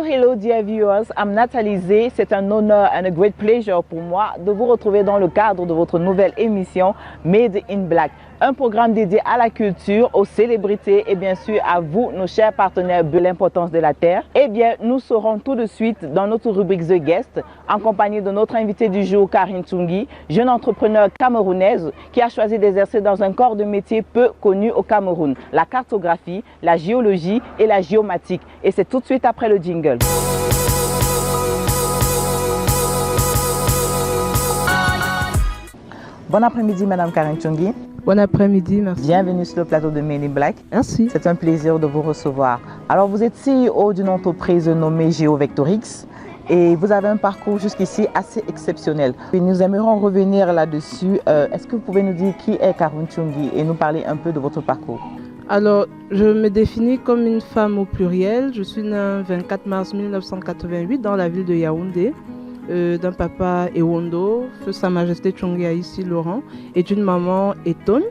Hello dear viewers, I'm Nathalie Zé. C'est un honneur and a great pleasure pour moi de vous retrouver dans le cadre de votre nouvelle émission Made in Black. Un programme dédié à la culture, aux célébrités et bien sûr à vous, nos chers partenaires de l'importance de la Terre. Eh bien, nous serons tout de suite dans notre rubrique The Guest, en compagnie de notre invitée du jour, Karine Tsoungi, jeune entrepreneure camerounaise qui a choisi d'exercer dans un corps de métier peu connu au Cameroun, la cartographie, la géologie et la géomatique. Et c'est tout de suite après le jingle. Bon après-midi, Madame Karine Tsoungi. Bon après-midi, merci. Bienvenue sur le plateau de Made in Black. Merci. C'est un plaisir de vous recevoir. Alors, vous êtes CEO d'une entreprise nommée GeoVectorix et vous avez un parcours jusqu'ici assez exceptionnel. Et nous aimerions revenir là-dessus. Est-ce que vous pouvez nous dire qui est Karine Tsoungi et nous parler un peu de votre parcours? Alors, je me définis comme une femme au pluriel. Je suis née le 24 mars 1988 dans la ville de Yaoundé. D'un papa Ewondo, feu Sa Majesté Tsoungi Aïssi Laurent, et d'une maman Etone.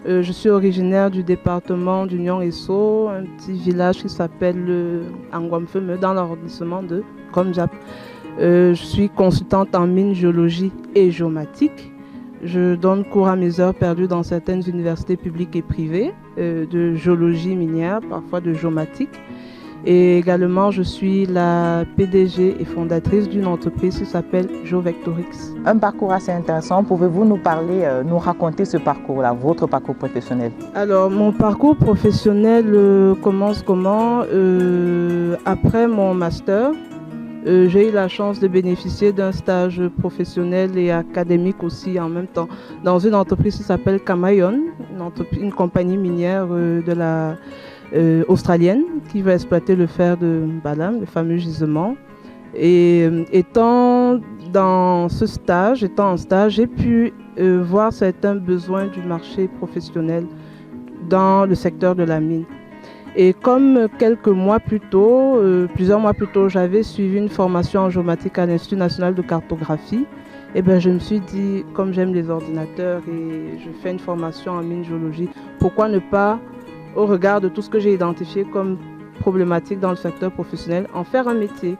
Je suis originaire du département du Nyong-Esso, un petit village qui s'appelle Angwamfeme, dans l'arrondissement de Komjap. Je suis consultante en mine, géologie et géomatique. Je donne cours à mes heures perdues dans certaines universités publiques et privées, de géologie minière, parfois de géomatique. Et également, je suis la PDG et fondatrice d'une entreprise qui s'appelle GeoVectorix. Un parcours assez intéressant. Pouvez-vous nous parler, nous raconter ce parcours-là, votre parcours professionnel? Alors, mon parcours professionnel commence comment? Après mon master, j'ai eu la chance de bénéficier d'un stage professionnel et académique aussi en même temps dans une entreprise qui s'appelle Camayon, une compagnie minière de la australienne qui va exploiter le fer de Balam, le fameux gisement. Et étant en stage, j'ai pu voir certains besoins du marché professionnel dans le secteur de la mine. Et comme plusieurs mois plus tôt, j'avais suivi une formation en géomatique à l'Institut national de cartographie, et ben je me suis dit, comme j'aime les ordinateurs et je fais une formation en mine géologie, pourquoi ne pas, au regard de tout ce que j'ai identifié comme problématique dans le secteur professionnel, en faire un métier.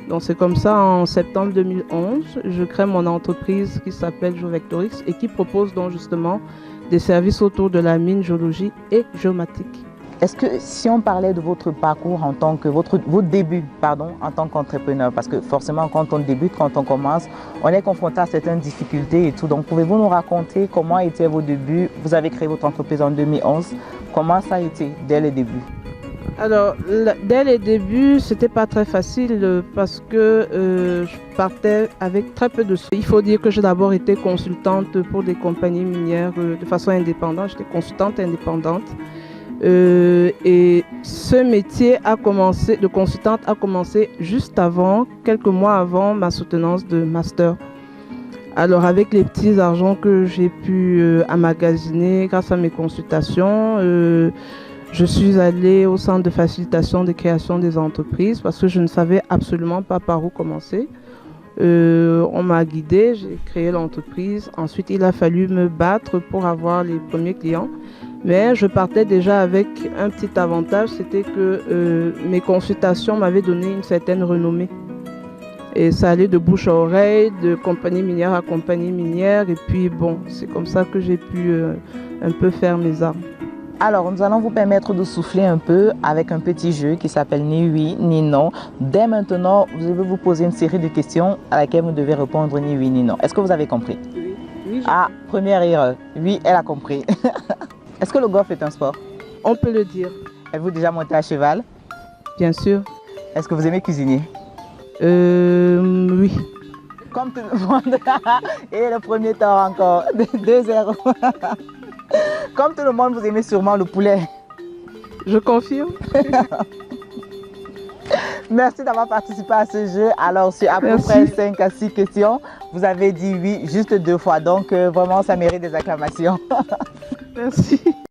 Donc c'est comme ça, en septembre 2011, je crée mon entreprise qui s'appelle GeoVectorix et qui propose donc justement des services autour de la mine, géologie et géomatique. Est-ce que si on parlait de votre parcours en tant que votre début, en tant qu'entrepreneur, parce que forcément quand on débute, quand on commence, on est confronté à certaines difficultés et tout. Donc pouvez-vous nous raconter comment étaient vos débuts? Vous avez créé votre entreprise en 2011. Comment ça a été dès les débuts? Alors, dès les débuts, c'était pas très facile parce que je partais avec très peu de sous. Il faut dire que j'ai d'abord été consultante pour des compagnies minières de façon indépendante. J'étais consultante indépendante. Et ce métier de consultante a commencé juste avant, quelques mois avant ma soutenance de master. Alors avec les petits argents que j'ai pu emmagasiner grâce à mes consultations, je suis allée au centre de facilitation de création des entreprises parce que je ne savais absolument pas par où commencer. On m'a guidée, j'ai créé l'entreprise. Ensuite, il a fallu me battre pour avoir les premiers clients. Mais je partais déjà avec un petit avantage, c'était que mes consultations m'avaient donné une certaine renommée. Et ça allait de bouche à oreille, de compagnie minière à compagnie minière. Et puis bon, c'est comme ça que j'ai pu un peu faire mes armes. Alors, nous allons vous permettre de souffler un peu avec un petit jeu qui s'appelle Ni oui, ni non. Dès maintenant, je vais vous poser une série de questions à laquelle vous devez répondre ni oui, ni non. Est-ce que vous avez compris? Oui. Ah, première erreur. Oui, elle a compris. Est-ce que le golf est un sport? On peut le dire. Êtes-vous déjà monté à cheval? Bien sûr. Est-ce que vous aimez cuisiner? Oui. Comme tout le monde. Et le premier temps encore. 2-0. Comme tout le monde, vous aimez sûrement le poulet. Je confirme. Merci d'avoir participé à ce jeu. Alors, sur à peu près 5 à 6 questions, vous avez dit oui juste 2 fois. Donc, vraiment, ça mérite des acclamations. Merci.